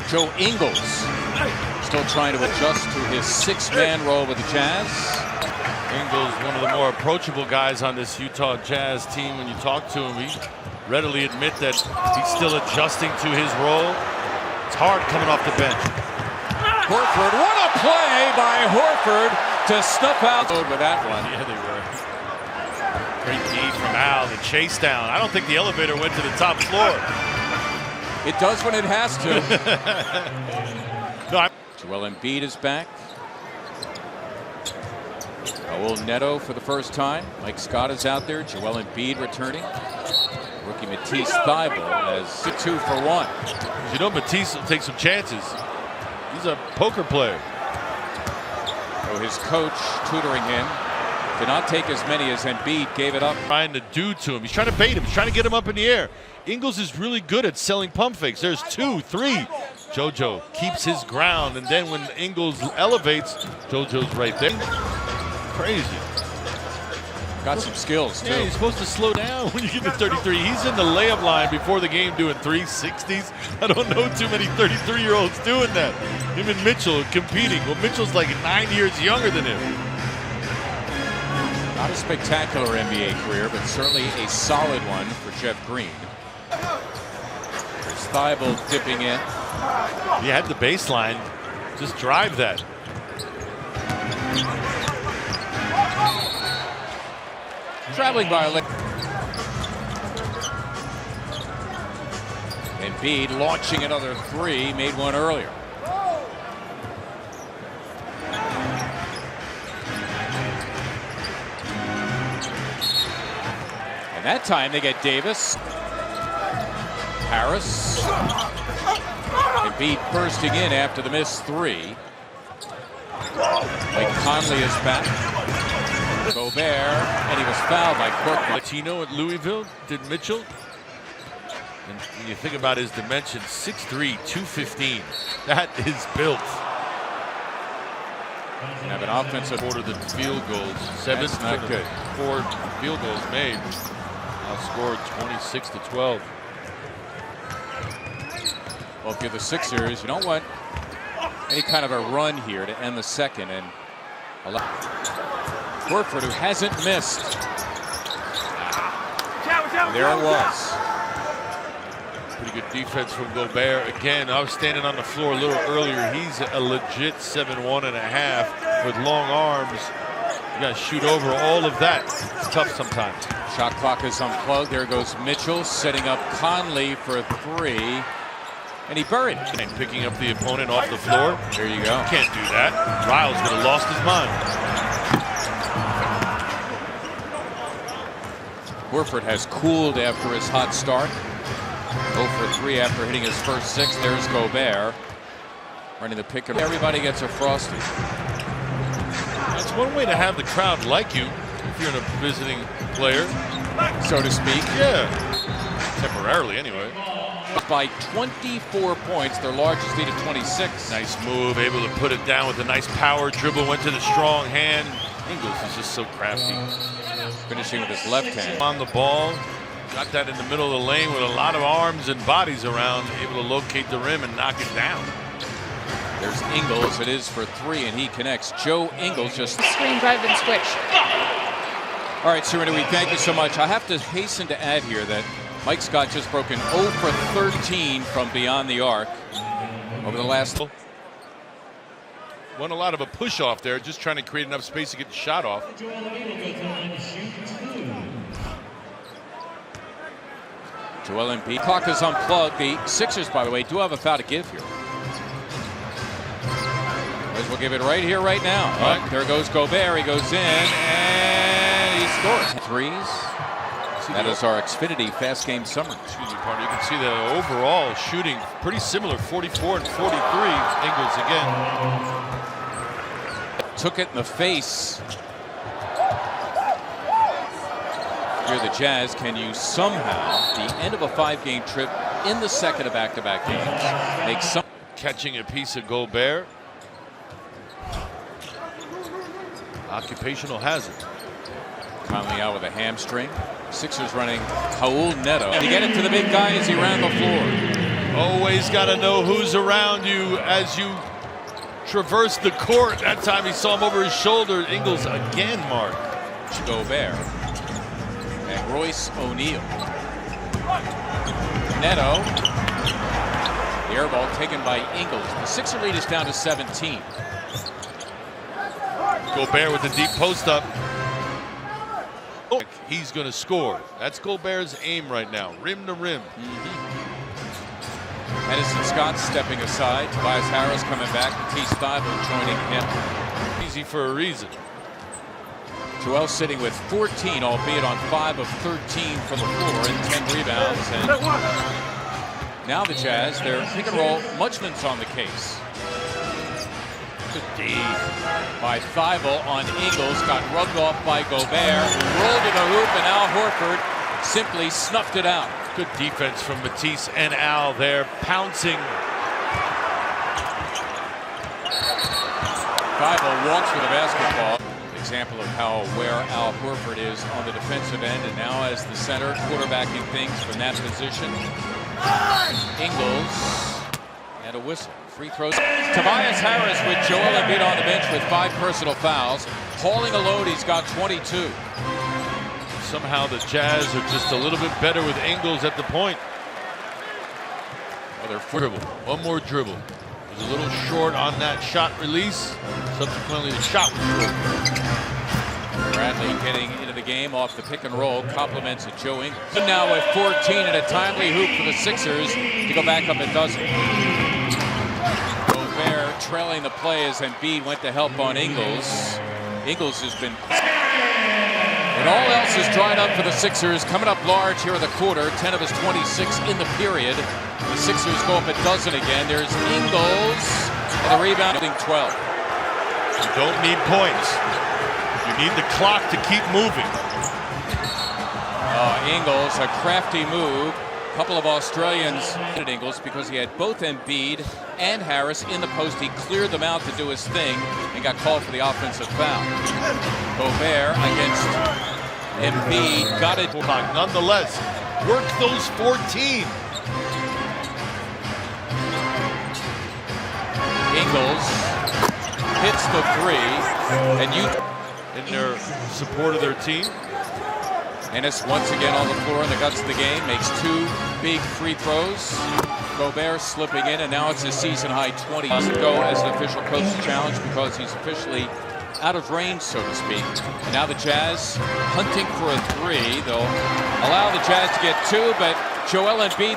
Joe Ingles still trying to adjust to his six-man role with the Jazz. Ingles, one of the more approachable guys on this Utah Jazz team. When you talk to him, he readily admit that he's still adjusting to his role. It's hard coming off the bench. Horford, what a play by Horford to snuff out with that one. Yeah, they were. Great D from Al, the chase down. I don't think the elevator went to the top floor. It does when it has to. No, Joel Embiid is back. Raul Neto for the first time. Mike Scott is out there. Joel Embiid returning. Rookie Matisse Thybulle has 2 for 1. You know Matisse will take some chances. He's a poker player. So his coach tutoring him to not take as many as Embiid gave it up. Trying to do to him. He's trying to bait him. He's trying to get him up in the air. Ingles is really good at selling pump fakes. There's 2, 3. JoJo keeps his ground, and then when Ingles elevates, JoJo's right there. Crazy. Got some skills, too. Yeah, he's supposed to slow down when you get to 33. He's in the layup line before the game doing 360s. I don't know too many 33-year-olds doing that. Him and Mitchell competing. Well, Mitchell's like 9 years younger than him. Not a spectacular NBA career, but certainly a solid one for Jeff Green. There's Thybulle dipping in. He had the baseline. Just drive that. Traveling violation. Embiid launching another 3, made one earlier. And that time they get Davis. Harris. Embiid bursting in after the missed 3. Mike Conley is back. Gobert, and he was fouled by Cork. Latino at Louisville, did Mitchell. And when you think about his dimensions, 6'3", 215. That is built. And have an offensive quarter than field goals. 7 not good. 4 field goals made. Outscored 26-12. Well, if you're the Sixers, you don't want any kind of a run here to end the second. And Horford, who hasn't missed. There it was. Pretty good defense from Gobert. Again, I was standing on the floor a little earlier. He's a legit 7'1.5" with long arms. You got to shoot over all of that. It's tough sometimes. Shot clock is unplugged. There goes Mitchell setting up Conley for 3. And he buried it. And picking up the opponent off the floor. There you go. Can't do that. Riles would have lost his mind. Horford has cooled after his hot start. 0 for 3 after hitting his first 6. There's Gobert running the pick and everybody gets a frosty. That's one way to have the crowd like you if you're a visiting player, so to speak. Yeah, temporarily anyway. By 24 points, their largest lead at 26. Nice move, able to put it down with a nice power dribble, went to the strong hand. Ingles is just so crafty. Finishing with his left hand. On the ball, got that in the middle of the lane with a lot of arms and bodies around, able to locate the rim and knock it down. There's Ingles, it is for 3, and he connects. Joe Ingles just screen drive and switch. All right, Serena, we thank you so much. I have to hasten to add here that Mike Scott just broken 0 for 13 from beyond the arc over the last. Won a lot of a push off there, just trying to create enough space to get the shot off. Joel Embiid. Clock is unplugged. The Sixers, by the way, do have a foul to give here. We'll give it right here, right now. Right. There goes Gobert. He goes in and he scores. 3s. That is our Xfinity Fast Game Summary. Excuse me, partner. You can see the overall shooting pretty similar, 44 and 43. Ingles again. Took it in the face. You're the Jazz. Can you somehow, the end of a 5-game trip in the second of back-to-back games, make some catching a piece of Gobert? Occupational hazard. Conley out with a hamstring. Sixers running Raul Neto. To get it to the big guy as he ran the floor. Always got to know who's around you as you traverse the court. That time he saw him over his shoulder. Ingles again marked. Gobert and Royce O'Neal. Neto. The air ball taken by Ingles. The Sixer lead is down to 17. Gobert with the deep post up. Oh, he's going to score. That's Gobert's aim right now, rim to rim. Edison Scott stepping aside. Tobias Harris coming back. Matisse Thybulle joining him. Easy for a reason. Joel sitting with 14, albeit on 5 of 13 from the floor and 10 rebounds. And now the Jazz, their pick and roll, Muchman's on the case. Good D by Thybulle on Ingles, got rubbed off by Gobert, rolled to the hoop, and Al Horford simply snuffed it out. Good defense from Matisse and Al there, pouncing. Thybulle walks with the basketball. Example of how aware Al Horford is on the defensive end, and now as the center, quarterbacking things from that position. Ingles and a whistle. Free throws. Tobias Harris with Joel Embiid on the bench with 5 personal fouls. Hauling a load, he's got 22. Somehow the Jazz are just a little bit better with Ingles at the point. Well, Dribble. One more dribble. Was a little short on that shot release. Subsequently, the shot was short. Bradley getting into the game off the pick and roll, compliments of Joe Ingles. Now with 14 and a timely hoop for the Sixers to go back up a dozen. Gobert trailing the play as Embiid went to help on Ingles. Ingles has been... And all else is dried up for the Sixers. Coming up large here in the quarter, 10 of his 26 in the period. The Sixers go up a dozen again. There's Ingles and the rebound, 12. You don't need points. You need the clock to keep moving. Ingles, a crafty move. A couple of Australians at Ingles because he had both Embiid and Harris in the post. He cleared them out to do his thing and got called for the offensive foul. Gobert against Embiid, got it. Nonetheless, work those 14. Ingles hits the 3, and in their support of their team. Ennis once again on the floor in the guts of the game, makes 2 big free throws. Gobert slipping in, and now it's a season-high 20. Doesn't go as an official coach challenge because he's officially out of range, so to speak. And now the Jazz hunting for a 3. They'll allow the Jazz to get 2, but Joel Embiid